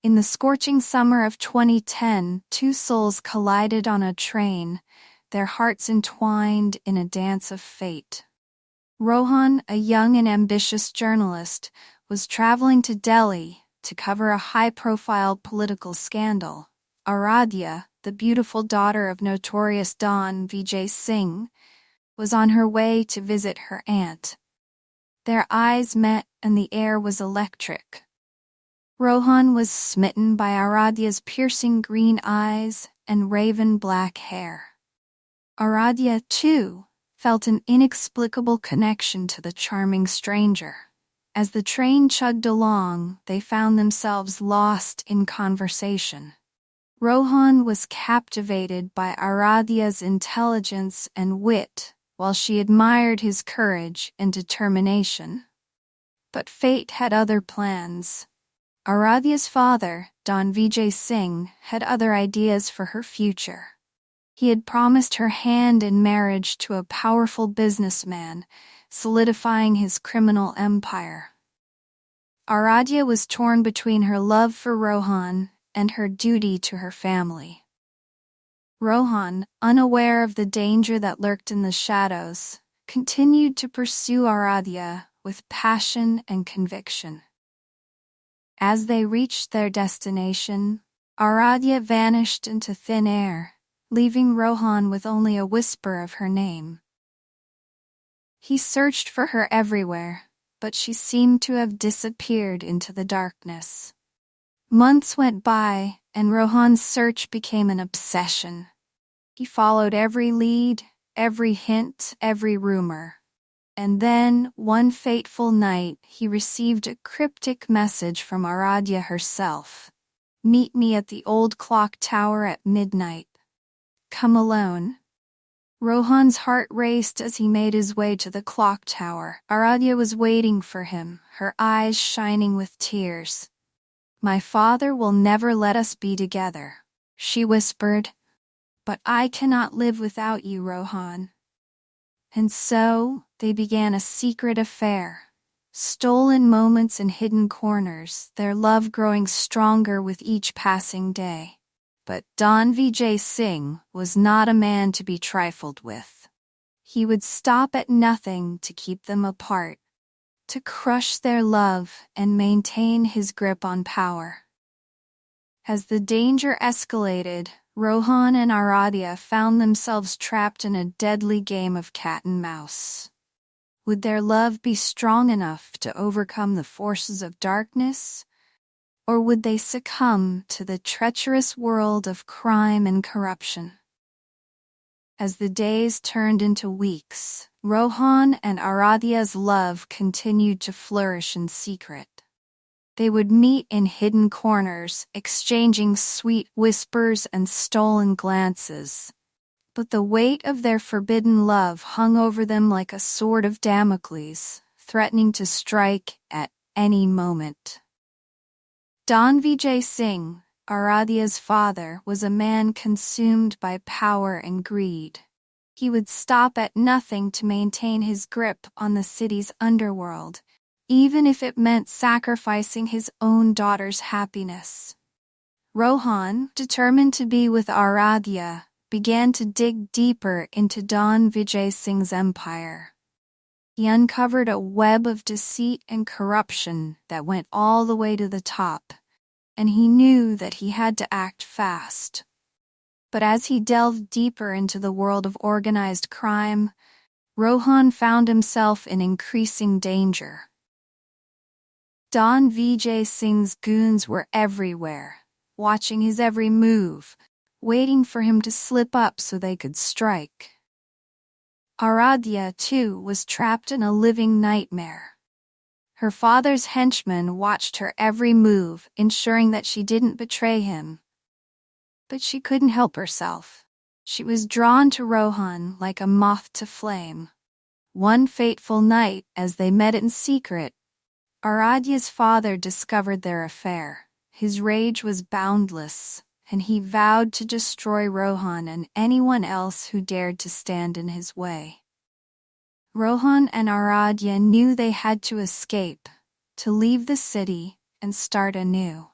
In the scorching summer of 2010, two souls collided on a train, their hearts entwined in a dance of fate. Rohan, a young and ambitious journalist, was traveling to Delhi to cover a high-profile political scandal. Aradhya, the beautiful daughter of notorious Don Vijay Singh, was on her way to visit her aunt. Their eyes met and the air was electric. Rohan was smitten by Aradhya's piercing green eyes and raven black hair. Aradhya, too, felt an inexplicable connection to the charming stranger. As the train chugged along, they found themselves lost in conversation. Rohan was captivated by Aradhya's intelligence and wit, while she admired his courage and determination. But fate had other plans. Aradhya's father, Don Vijay Singh, had other ideas for her future. He had promised her hand in marriage to a powerful businessman, solidifying his criminal empire. Aradhya was torn between her love for Rohan and her duty to her family. Rohan, unaware of the danger that lurked in the shadows, continued to pursue Aradhya with passion and conviction. As they reached their destination, Aradhya vanished into thin air, leaving Rohan with only a whisper of her name. He searched for her everywhere, but she seemed to have disappeared into the darkness. Months went by, and Rohan's search became an obsession. He followed every lead, every hint, every rumor. And then, one fateful night, he received a cryptic message from Aradhya herself. "Meet me at the old clock tower at midnight. Come alone." Rohan's heart raced as he made his way to the clock tower. Aradhya was waiting for him, her eyes shining with tears. "My father will never let us be together," she whispered. "But I cannot live without you, Rohan." And so, they began a secret affair. Stolen moments in hidden corners, their love growing stronger with each passing day. But Don Vijay Singh was not a man to be trifled with. He would stop at nothing to keep them apart, to crush their love and maintain his grip on power. As the danger escalated, Rohan and Aradhya found themselves trapped in a deadly game of cat and mouse. Would their love be strong enough to overcome the forces of darkness? Or would they succumb to the treacherous world of crime and corruption? As the days turned into weeks, Rohan and Aradhya's love continued to flourish in secret. They would meet in hidden corners, exchanging sweet whispers and stolen glances. But the weight of their forbidden love hung over them like a sword of Damocles, threatening to strike at any moment. Don Vijay Singh, Aradhya's father, was a man consumed by power and greed. He would stop at nothing to maintain his grip on the city's underworld, even if it meant sacrificing his own daughter's happiness. Rohan, determined to be with Aradhya, began to dig deeper into Don Vijay Singh's empire. He uncovered a web of deceit and corruption that went all the way to the top, and he knew that he had to act fast. But as he delved deeper into the world of organized crime, Rohan found himself in increasing danger. Don Vijay Singh's goons were everywhere, watching his every move, waiting for him to slip up so they could strike. Aradhya, too, was trapped in a living nightmare. Her father's henchmen watched her every move, ensuring that she didn't betray him. But she couldn't help herself. She was drawn to Rohan like a moth to flame. One fateful night, as they met in secret, Aradhya's father discovered their affair. His rage was boundless, and he vowed to destroy Rohan and anyone else who dared to stand in his way. Rohan and Aradhya knew they had to escape, to leave the city and start anew.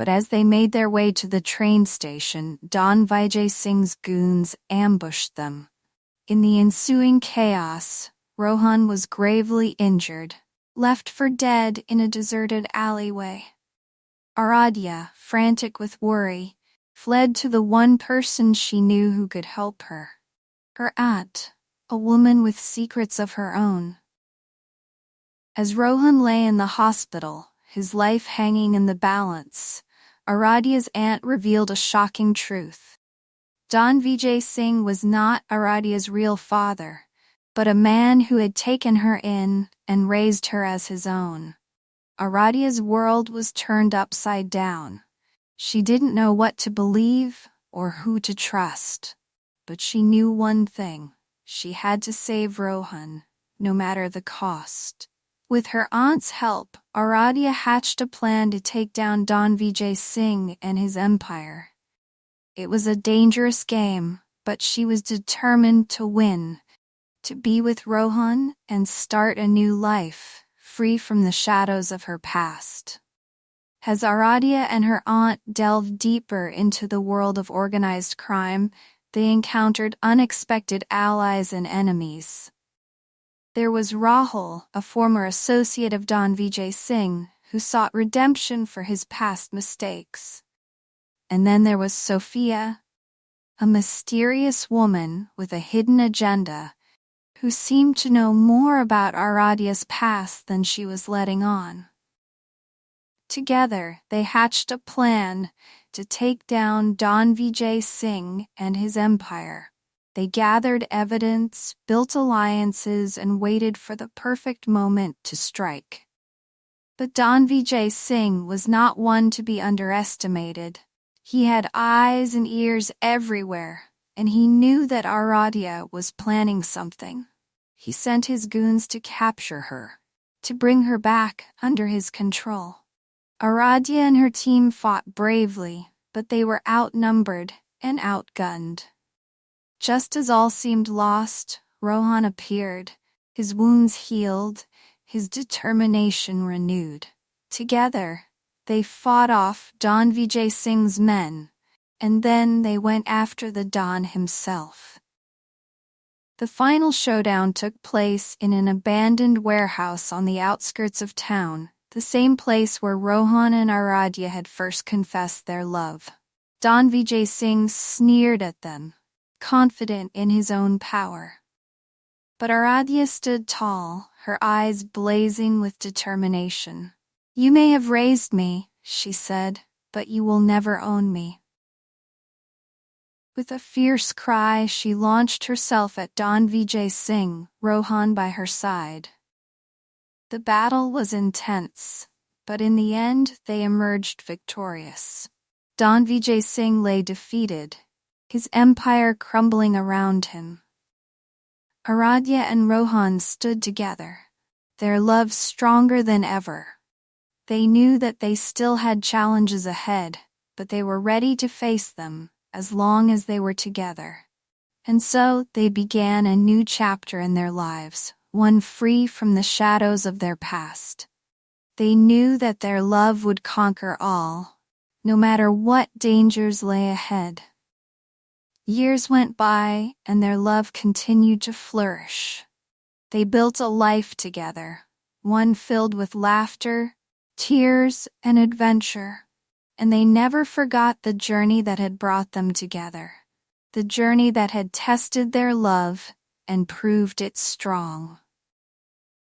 But as they made their way to the train station, Don Vijay Singh's goons ambushed them. In the ensuing chaos, Rohan was gravely injured, left for dead in a deserted alleyway. Aradhya, frantic with worry, fled to the one person she knew who could help her. Her aunt, a woman with secrets of her own. As Rohan lay in the hospital, his life hanging in the balance, Aradhya's aunt revealed a shocking truth. Don Vijay Singh was not Aradhya's real father, but a man who had taken her in and raised her as his own. Aradhya's world was turned upside down. She didn't know what to believe or who to trust. But she knew one thing: she had to save Rohan, no matter the cost. With her aunt's help, Aradhya hatched a plan to take down Don Vijay Singh and his empire. It was a dangerous game, but she was determined to win, to be with Rohan and start a new life, free from the shadows of her past. As Aradhya and her aunt delved deeper into the world of organized crime, they encountered unexpected allies and enemies. There was Rahul, a former associate of Don Vijay Singh, who sought redemption for his past mistakes. And then there was Sophia, a mysterious woman with a hidden agenda, who seemed to know more about Aradhya's past than she was letting on. Together, they hatched a plan to take down Don Vijay Singh and his empire. They gathered evidence, built alliances, and waited for the perfect moment to strike. But Don Vijay Singh was not one to be underestimated. He had eyes and ears everywhere, and he knew that Aradhya was planning something. He sent his goons to capture her, to bring her back under his control. Aradhya and her team fought bravely, but they were outnumbered and outgunned. Just as all seemed lost, Rohan appeared, his wounds healed, his determination renewed. Together, they fought off Don Vijay Singh's men, and then they went after the Don himself. The final showdown took place in an abandoned warehouse on the outskirts of town, the same place where Rohan and Aradhya had first confessed their love. Don Vijay Singh sneered at them, confident in his own power. But Aradhya stood tall, her eyes blazing with determination. "You may have raised me," she said, "but you will never own me." With a fierce cry, she launched herself at Don Vijay Singh, Rohan by her side. The battle was intense, but in the end they emerged victorious. Don Vijay Singh lay defeated, his empire crumbling around him. Aradhya and Rohan stood together, their love stronger than ever. They knew that they still had challenges ahead, but they were ready to face them as long as they were together. And so they began a new chapter in their lives, one free from the shadows of their past. They knew that their love would conquer all, no matter what dangers lay ahead. Years went by, and their love continued to flourish. They built a life together, one filled with laughter, tears, and adventure. And they never forgot the journey that had brought them together, the journey that had tested their love and proved it strong.